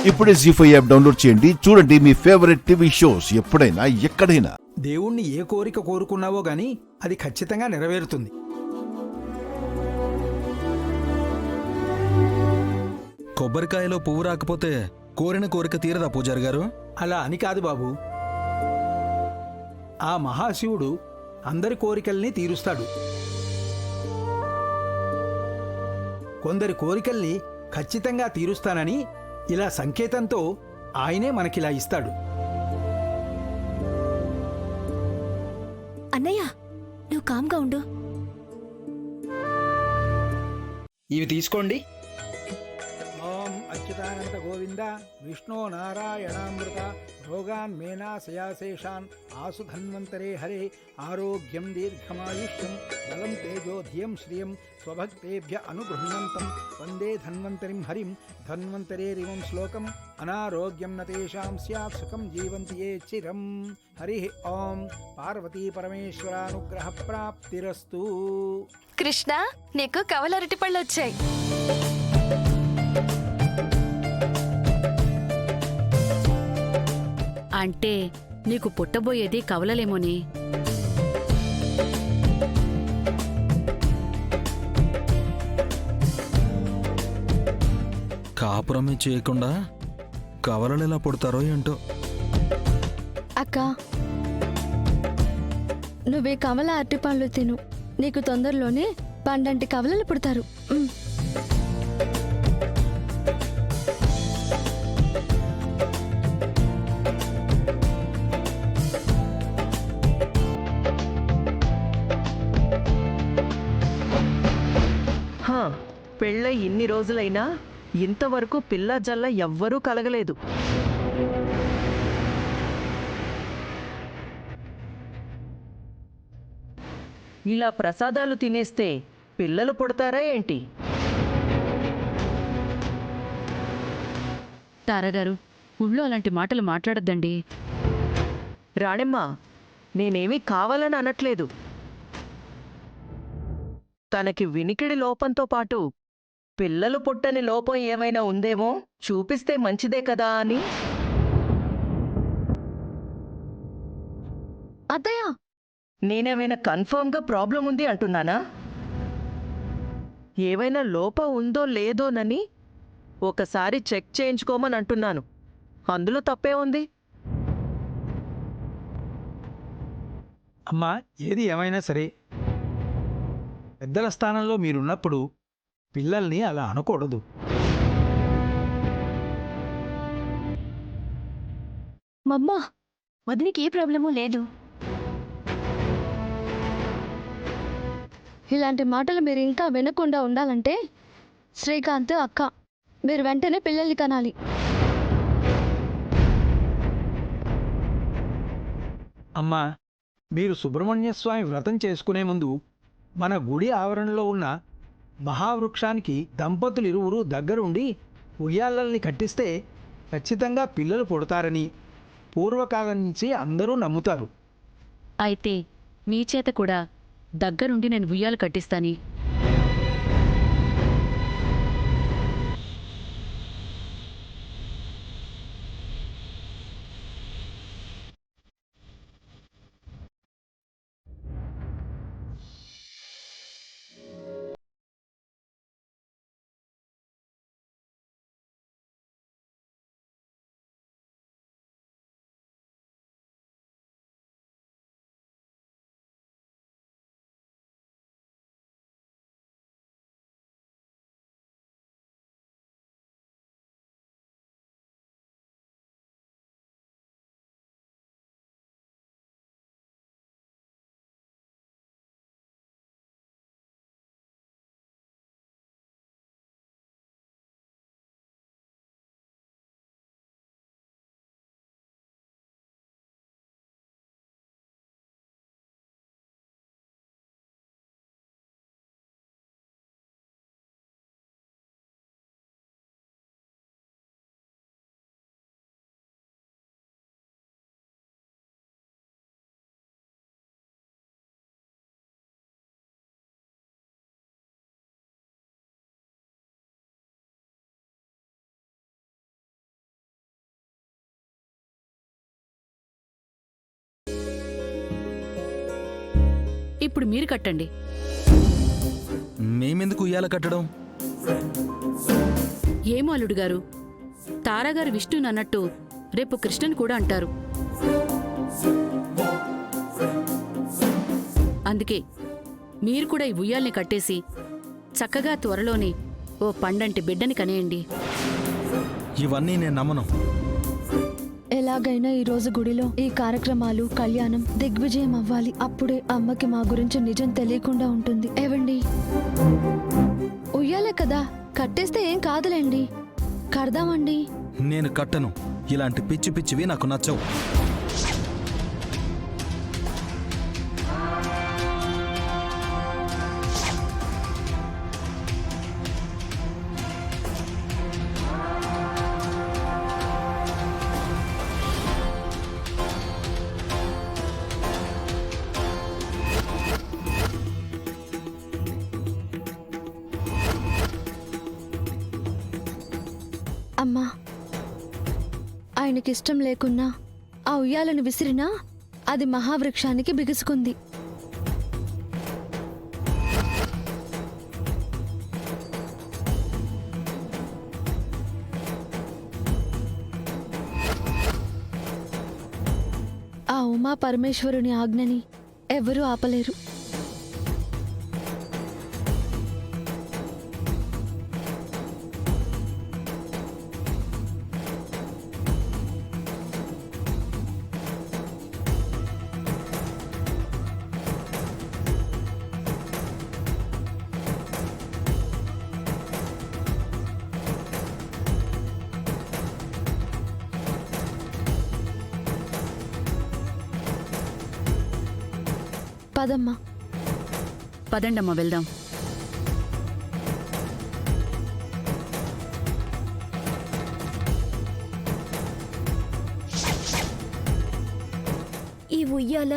ఇప్పుడే జీ5 app download చేయండి. చూడండి మీ ఫేవరెట్ టీవీ షోస్ ఎప్పుడైనా ఎక్కడైనా. దేవుణ్ణి ఏ కోరిక కోరుకున్నావో గాని అది ఖచ్చితంగా నెరవేరుతుంది. కొబ్బరికాయలో పువ్వు రాకపోతే కోరిన కోరిక తీరదా పూజారి గారు? అలా అని కాదు బాబు. ఆ మహాశివుడు అందరి కోరికల్ని తీరుస్తాడు. కొందరి కోరికల్ని ఖచ్చితంగా తీరుస్తానని ఇలా సంకేతంతో ఆయనే మనకిలా ఇస్తాడు. అన్నయ్య, నువ్వు కామ్గా ఉండు. ఇవి తీసుకోండి. ఓం అచ్యుతానంద గోవింద విష్ణు నారాయణామృత రోగాన్ మేనాశయాశేషాన్ ఆసు ధన్వంతరే హరే ఆరోగ్యం దీర్ఘమాయుష్యం బలం తేజో ధియం శ్రియం స్వభక్తేభ్య అనుగృహ్ణంతం వందే ధన్వంతరిం హరిం ధన్వంతరేరివం శ్లోకం అనారోగ్యం నతేషాం స్యాత్ సుఖం జీవంతి ఏ చిరం. హరి ఓం పార్వతీ పరమేశ్వరానుగ్రహ ప్రాప్తిరస్తు. కృష్ణ, నీకు కవలరటి పళ్ళు వచ్చాయి. అంటే నీకు పుట్టబోయేది కవలలేమోని. కాపురమే చేయకుండా కవలలు ఎలా పుడతారో ఏంటో. అక్క, నువ్వే కమల అరటిపళ్ళు తిను. నీకు తొందరలోనే పండంటి కవలలు పుడతారు. పెళ్ళై ఇన్ని రోజులైనా ఇంతవరకు పిల్ల జల్ల ఎవ్వరూ కలగలేదు. ఇలా ప్రసాదాలు తినేస్తే పిల్లలు పుడతారా ఏంటి? తారగారు, ఊళ్ళో అలాంటి మాటలు మాట్లాడద్దండి. రాణెమ్మ, నేనేమీ కావాలని అనట్లేదు. తనకి వినికిడి లోపంతో పాటు పిల్లలు పుట్టని లోపం ఏమైనా ఉందేమో చూపిస్తే మంచిదే కదా అని. అత్తయ్య, నేనేమైనా కన్ఫర్మ్గా ప్రాబ్లం ఉంది అంటున్నానా? ఏవైనా లోపం ఉందో లేదోనని ఒకసారి చెక్ చేయించుకోమని అంటున్నాను. అందులో తప్పే ఉంది? అమ్మా, ఏది ఏమైనా సరే పెద్దల స్థానంలో మీరున్నప్పుడు పిల్లల్ని అలా అనకూడదు. మమ్మ, వదినికి ఏ ప్రాబ్లము లేదు. ఇలాంటి మాటలు మీరు ఇంకా వినకుండా ఉండాలంటే శ్రీకాంత్ అక్క మీరు వెంటనే పిల్లల్ని కనాలి. అమ్మా, మీరు సుబ్రహ్మణ్య స్వామి వ్రతం చేసుకునే ముందు మన గుడి ఆవరణలో ఉన్న మహావృక్షానికి దంపతులు ఇరువురు దగ్గరుండి ఉయ్యాలల్ని కట్టిస్తే ఖచ్చితంగా పిల్లలు పుడతారని పూర్వకాలం నుంచి అందరూ నమ్ముతారు. అయితే మీ చేత కూడా దగ్గరుండి నేను ఉయ్యాలు కట్టిస్తాని. ఇప్పుడు మీరు కట్టండి. మేమెందుకు ఉయ్యాల కట్టడం? ఏమో అల్లుడు గారు, తారాగారు విష్ణుని అన్నట్టు రేపు కృష్ణని కూడా అంటారు. అందుకే మీరు కూడా ఈ ఉయ్యాల్ని కట్టేసి చక్కగా త్వరలోనే ఓ పండంటి బిడ్డని కనేయండి. ఇవన్నీ నేను నమ్మను. ఎలాగైనా ఈ రోజు గుడిలో ఈ కార్యక్రమాలు కళ్యాణం దిగ్విజయం అవ్వాలి. అప్పుడే అమ్మకి మా గురించి నిజం తెలియకుండా ఉంటుంది. ఏవండి, ఉయ్యాలే కదా, కట్టేస్తే ఏం కాదులేండి, కడదామండి. నేను కట్టను. ఇలాంటి పిచ్చి పిచ్చివి నాకు నచ్చవు. అమ్మా, ఆయనకిష్టం లేకున్నా ఆ ఉయ్యాలను విసిరినా అది మహావృక్షానికి బిగుసుకుంది. ఆ ఉమా పరమేశ్వరుని ఆజ్ఞని ఎవరూ ఆపలేరు. పదమ్మా. పదండమ్మా వెళ్దాం. ఈ ఉయ్యాల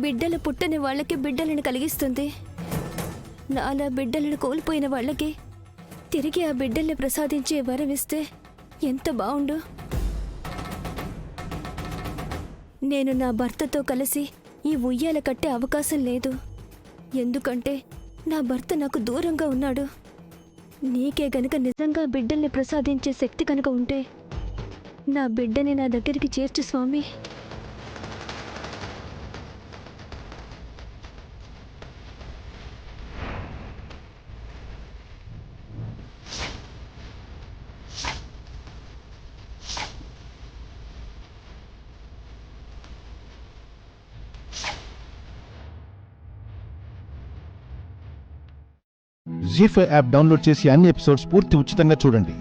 బిడ్డలు పుట్టని వాళ్ళకి బిడ్డలను కలిగిస్తుంది. నాలా బిడ్డలను కోల్పోయిన వాళ్ళకి తిరిగి ఆ బిడ్డల్ని ప్రసాదించే వరం ఇస్తే ఎంత బావుండు. నేను నా భర్తతో కలిసి ఈ ఉయ్యాల కట్టే అవకాశం లేదు. ఎందుకంటే నా భర్త నాకు దూరంగా ఉన్నాడు. నీకే గనుక నిజంగా బిడ్డల్ని ప్రసాదించే శక్తి కనుక ఉంటే నా బిడ్డని నా దగ్గరికి చేర్చు స్వామి. జీ5 యాప్ డౌన్లోడ్ చేసి అన్ని ఎపిసోడ్స్ పూర్తి ఉచితంగా చూడండి.